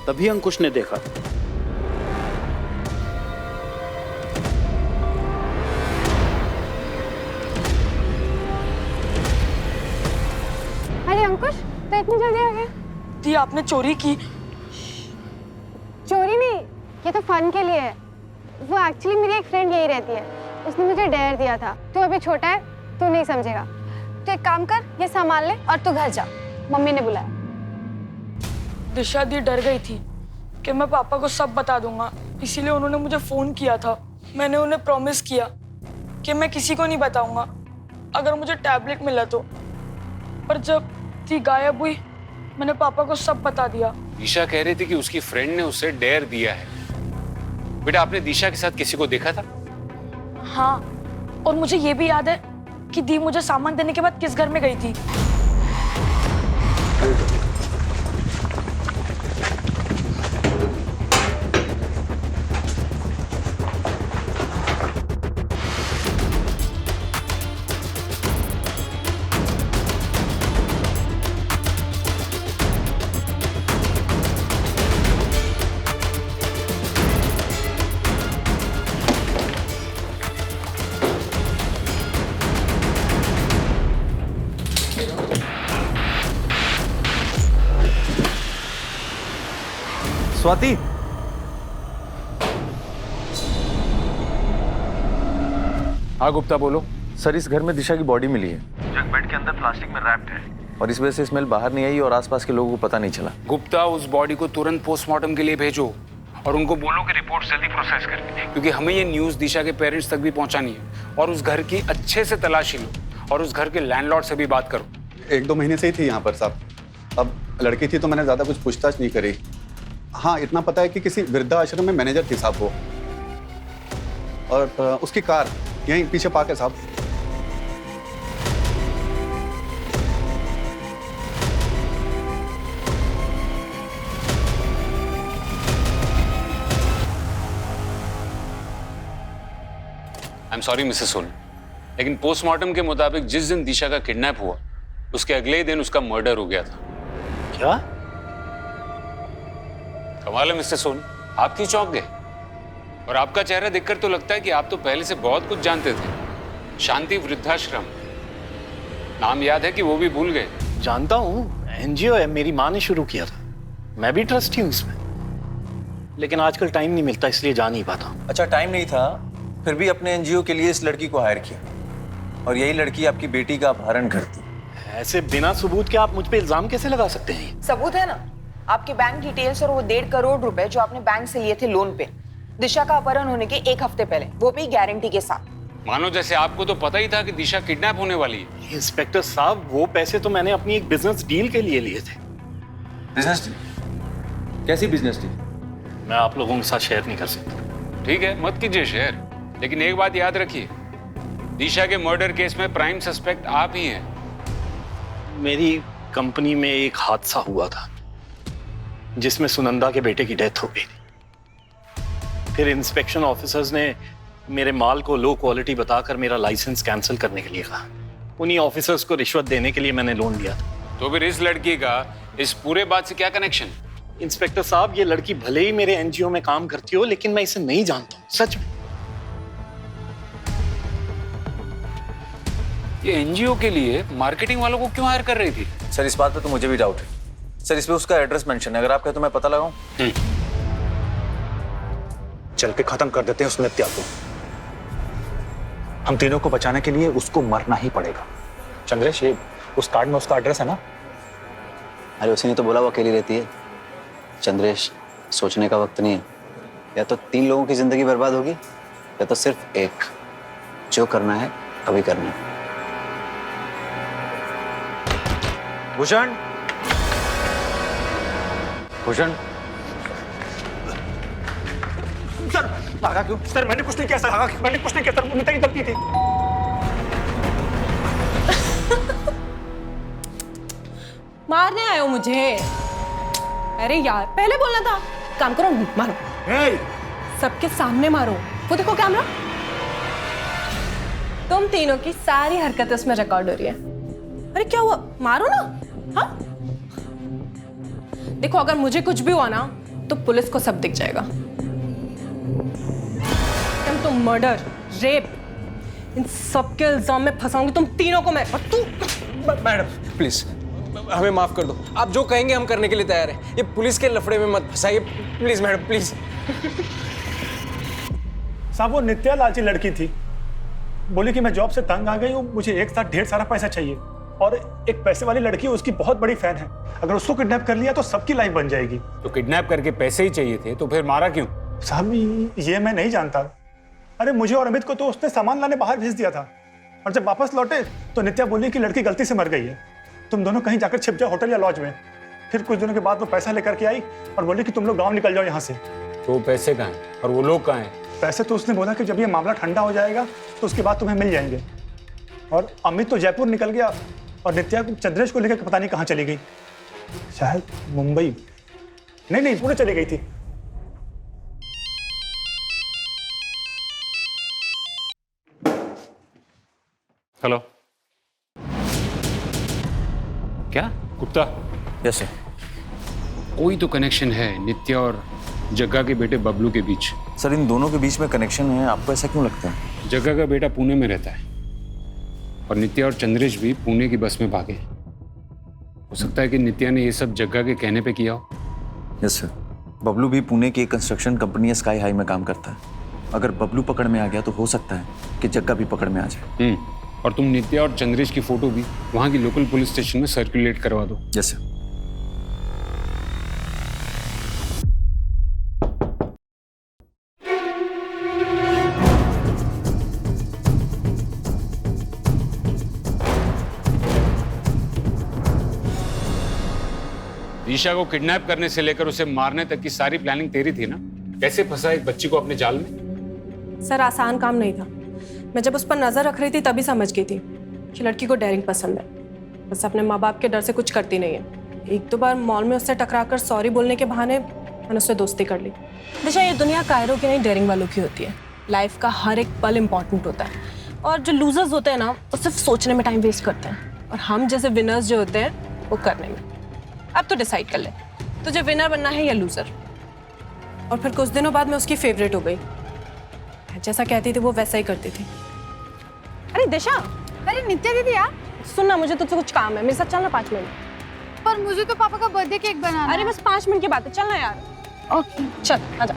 तभी अंकुश ने देखा। अरे अंकुश, तो इतनी जल्दी आ गया? दी आपने चोरी की? चोरी नहीं, ये तो फन के लिए है। वो एक्चुअली मेरी एक फ्रेंड यही रहती है, उसने मुझे डेयर दिया था। तू अभी छोटा है, तू नहीं समझेगा। तू एक काम कर, ये सामान ले और तू घर जा, मम्मी ने बुलाया। दिशा दी डर गई थी कि मैं पापा को सब बता दूंगा, इसीलिए उन्होंने मुझे फोन किया था। मैंने उन्हें प्रॉमिस किया कि मैं किसी को नहीं बताऊंगा अगर मुझे टैबलेट मिला तो। पर जब दी गायब हुई, मैंने पापा को सब बता दिया। दिशा कह रही थी कि उसकी फ्रेंड ने उसे डेयर दिया है। बेटा, आपने दिशा के साथ किसी को देखा था? हाँ, और मुझे ये भी याद है कि दी मुझे सामान देने के बाद किस घर में गई थी। स्वाति, हाँ गुप्ता बोलो। सर इस घर में दिशा की बॉडी मिली है, जग बेड के अंदर प्लास्टिक में रैप्ड है, और इस वजह से स्मेल बाहर नहीं आई और आसपास के लोगों को पता नहीं चला। गुप्ता, उस बॉडी को तुरंत पोस्टमार्टम के लिए भेजो और उनको बोलो कि रिपोर्ट जल्दी प्रोसेस करके, क्योंकि हमें ये न्यूज़ दिशा के पेरेंट्स तक भी पहुंचानी है। और उस घर की अच्छे से तलाशी लो और उस घर के लैंडलॉर्ड से भी बात करो। 1-2 महीने से ही थी यहाँ पर साहब। अब लड़की थी तो मैंने ज़्यादा कुछ पूछताछ नहीं करी। हाँ, इतना पता है कि किसी वृद्धाश्रम में मैनेजर थी साहब वो, और उसकी कार यहीं पीछे पार्क है साहब। I am sorry Mrs Soni, लेकिन पोस्टमार्टम के मुताबिक जिस दिन दिशा का किडनैप हुआ उसके अगले ही दिन उसका मर्डर हो गया था। क्या? कमाल है मिस्टर सोनी, आप क्यों चौंक गए? और आपका चेहरा देखकर तो लगता है कि आप तो पहले से बहुत कुछ जानते थे। शांति वृद्धाश्रम, नाम याद है कि वो भी भूल गए? जानता हूँ, एनजीओ है, मेरी माँ ने शुरू किया था, मैं भी ट्रस्टी हूँ इसमें, लेकिन आजकल टाइम नहीं मिलता इसलिए जा नहीं पाता। अच्छा, टाइम नहीं था, फिर भी अपने एनजीओ के लिए इस लड़की को हायर किया, और यही लड़की आपकी बेटी का अपहरण करती। ऐसे बिना सबूत के आप मुझ पे इल्जाम कैसे लगा सकते हैं? सबूत है ना, आपके बैंक डिटेल्स और वो 1.5 करोड़ रुपए जो आपने बैंक से लिए थे लोन पे, दिशा का अपहरण होने के 1 हफ्ते पहले, वो भी गारंटी के साथ। मानो जैसे आपको तो पता ही था कि दिशा किडनैप होने वाली है। इंस्पेक्टर साहब, वो पैसे तो मैंने अपनी एक बिजनेस डील के लिए लिए थे। Business deal? कैसी बिजनेस डील? मैं आप लोगों के साथ शेयर नहीं कर सकता। ठीक है, मत कीजिए शेयर, लेकिन एक बात याद रखिए, दिशा के मर्डर केस में प्राइम सस्पेक्ट आप ही हैं। मेरी कंपनी में एक हादसा हुआ था जिसमें सुनंदा के बेटे की डेथ हो गई थी। फिर इंस्पेक्शन ऑफिसर्स ने मेरे माल को लो क्वालिटी बताकर मेरा लाइसेंस कैंसिल करने के लिए कहा। उन्हीं ऑफिसर्स को रिश्वत देने के लिए मैंने लोन लिया था। तो फिर इस लड़की का इस पूरे बात से क्या कनेक्शन? इंस्पेक्टर साहब, ये लड़की भले ही मेरे एनजीओ में काम करती हो, लेकिन मैं इसे नहीं जानता हूँ, सच में। ये एनजीओ के लिए मार्केटिंग वालों को क्यों हायर कर रही थी? सर, इस बात पे तो मुझे भी डाउट है। सर, इसमें उसका एड्रेस मेंशन है, अगर आप कहें तो मैं पता लगाऊं। चल के खत्म कर देते हैं उस नित्या को। हम तीनों को बचाने के लिए उसको मरना ही पड़ेगा। चंद्रेश, ये उस कार्ड में उसका एड्रेस है ना? अरे उसी ने तो बोला वो अकेली रहती है। चंद्रेश, सोचने का वक्त नहीं है, या तो 3 लोगों की जिंदगी बर्बाद होगी या तो सिर्फ एक। जो करना है अभी करना है। भूषण, भूषण, सर भागा क्यों? सर मैंने कुछ नहीं किया, सर मैंने कुछ नहीं किया सर, नित्या की गलती थी। मारने आए हो मुझे? अरे यार, पहले बोलना था। काम करो, मारो। सबके सामने मारो। वो देखो कैमरा, तुम तीनों की सारी हरकतें उसमें रिकॉर्ड हो रही है। अरे क्या हुआ, मारो ना। हाँ, देखो अगर मुझे कुछ भी हुआ ना तो पुलिस को सब दिख जाएगा। तुम तो मर्डर, रेप, इन सब के इल्जाम में फंसाऊंगी तुम तीनों को मैं। और तू मैडम प्लीज हमें माफ कर दो, आप जो कहेंगे हम करने के लिए तैयार हैं। ये पुलिस के लफड़े में मत फंसाइए प्लीज मैडम, प्लीज। साहब, वो नित्या लालची लड़की थी, बोली कि मैं जॉब से तंग आ गई हूँ, मुझे एक साथ ढेर सारा पैसा चाहिए, और एक पैसे वाली लड़की उसकी बहुत बड़ी फैन है, अगर उसको किडनैप कर लिया तो सबकी लाइफ बन जाएगी। तो किडनैप करके पैसे ही चाहिए थे तो फिर मारा क्यों? साहब ये मैं नहीं जानता। अरे मुझे और अमित को तो उसने सामान लाने बाहर भेज दिया था, और जब वापस लौटे तो नित्या बोली कि लड़की गलती से मर गई है, तुम दोनों कहीं जाकर छिप जाओ होटल या लॉज में। फिर कुछ दिनों के बाद वो पैसा लेकर के आई और बोली कि तुम लोग गाँव निकल जाओ यहाँ से। तो पैसे कहाँ हैं और वो लोग कहाँ हैं? पैसे तो उसने बोला कि जब ये मामला ठंडा हो जाएगा तो उसके बाद तुम्हें मिल जाएंगे। और अमित तो जयपुर निकल गया और नित्या चंद्रेश को लेकर पता नहीं कहाँ चली गई, शायद मुंबई, नहीं पुणे चली गई थी। हेलो, क्या गुप्ता? Yes sir. कोई तो कनेक्शन है नित्या और जग्गा के बेटे बबलू के बीच। सर, इन दोनों के बीच में कनेक्शन है, आपको ऐसा क्यों लगता है? जग्गा का बेटा पुणे में रहता है और नित्या और चंद्रेश भी पुणे की बस में भागे। हो सकता है कि नित्या ने ये सब जग्गा के कहने पे किया हो। Yes sir. बबलू भी पुणे की एक कंस्ट्रक्शन कंपनी स्काई हाई में काम करता है। अगर बबलू पकड़ में आ गया तो हो सकता है कि जग्गा भी पकड़ में आ जाए। और तुम नित्या और चंद्रेश की फोटो भी वहां की लोकल पुलिस स्टेशन में सर्कुलेट करवा दो। Yes sir. दिशा को किडनैप करने से लेकर उसे मारने तक की सारी प्लानिंग तेरी थी ना? कैसे फंसा एक बच्ची को अपने जाल में? सर, आसान काम नहीं था। मैं जब उस पर नजर रख रही थी तभी समझ गई थी कि लड़की को डेयरिंग पसंद है, बस अपने माँ बाप के डर से कुछ करती नहीं है। 1-2 बार मॉल में उससे टकराकर सॉरी बोलने के बहाने मैंने उससे दोस्ती कर ली। दिशा, ये दुनिया कायरों की नहीं डेयरिंग वालों की होती है। लाइफ का हर एक पल इम्पॉर्टेंट होता है और जो लूजर्स होते हैं ना वो सिर्फ सोचने में टाइम वेस्ट करते हैं और हम जैसे विनर्स जो होते हैं वो करने में। अब तो डिसाइड कर ले तुझे विनर बनना है या लूजर। और फिर कुछ दिनों बाद मैं उसकी फेवरेट हो गई। जैसा कहती थी वो वैसा ही करती थी। अरे दिशा, अरे नित्या दीदी यार सुनना, मुझे तुझसे कुछ काम है, मेरे साथ चलना 5 मिनट। पर मुझे तो पापा का बर्थडे केक बनाना अरे है। बस 5 मिनट की बात है, चलना यार। ओके चल आजा।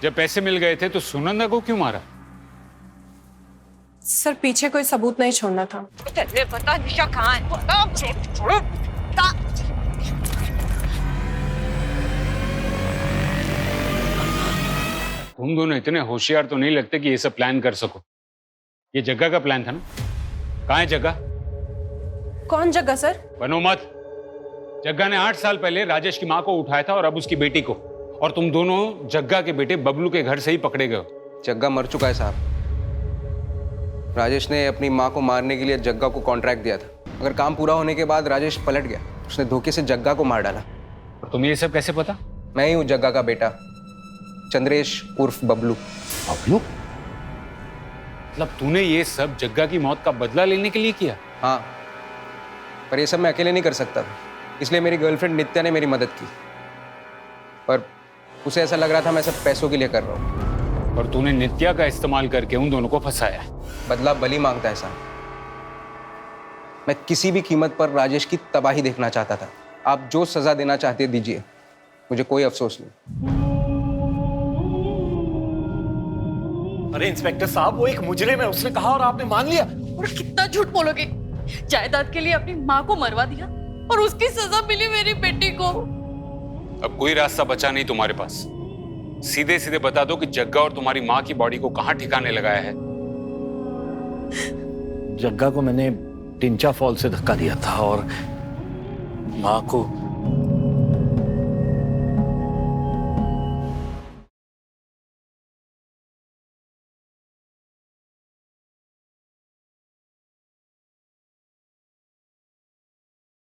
जब पैसे मिल गए थे तो सुनंदा को क्यों मारा? सर पीछे कोई सबूत नहीं छोड़ना था। बता दिशा कहाँ है? छोड़ो। तुम दोनों इतने होशियार तो नहीं लगते कि ये सब प्लान कर सको। ये जग्गा का प्लान था ना? कहाँ है जग्गा? कौन जग्गा सर? बनो मत। जग्गा ने 8 साल पहले राजेश की माँ को उठाया था और अब उसकी बेटी को, और तुम दोनों जग्गा के बेटे बबलू के घर से ही पकड़े गए हो। जग्गा मर चुका है साहब। राजेश ने अपनी माँ को मारने के लिए जग्गा को कॉन्ट्रैक्ट दिया था। अगर काम पूरा होने के बाद राजेश पलट गया, उसने धोखे से जग्गा को मार डाला। और तुम्हें ये सब कैसे पता? मैं ही हूँ जग्गा का बेटा, चंद्रेश उर्फ बबलू। बबलू? मतलब तूने ये सब जग्गा की मौत का बदला लेने के लिए किया? हाँ, पर ये सब मैं अकेले नहीं कर सकता, इसलिए मेरी गर्लफ्रेंड नित्या ने मेरी मदद की। पर उसे ऐसा लग रहा था मैं सब पैसों के लिए कर रहा हूँ। और तूने नित्या का इस्तेमाल करके उन दोनों को फंसाया। बदला बलि मांगता है साहब। मैं किसी भी कीमत पर राजेश की तबाही देखना चाहता था। आप जो सजा देना चाहते दीजिए, मुझे कोई अफसोस नहीं। अरे इंस्पेक्टर साहब, वो एक मुजरिम है, उसने कहा और आपने मान लिया। और कितना झूठ बोलोगे? जायदाद के लिए अपनी माँ को मरवा दिया और उसकी सजा मिली मेरी बेटी को। अब कोई रास्ता बचा नहीं तुम्हारे पास। सीधे सीधे बता दो कि जग्गा और तुम्हारी माँ की बॉडी को कहाँ ठिकाने लगाया है। जग्गा को मैंने टिंचा फॉल से धक्का दिया था और माँ को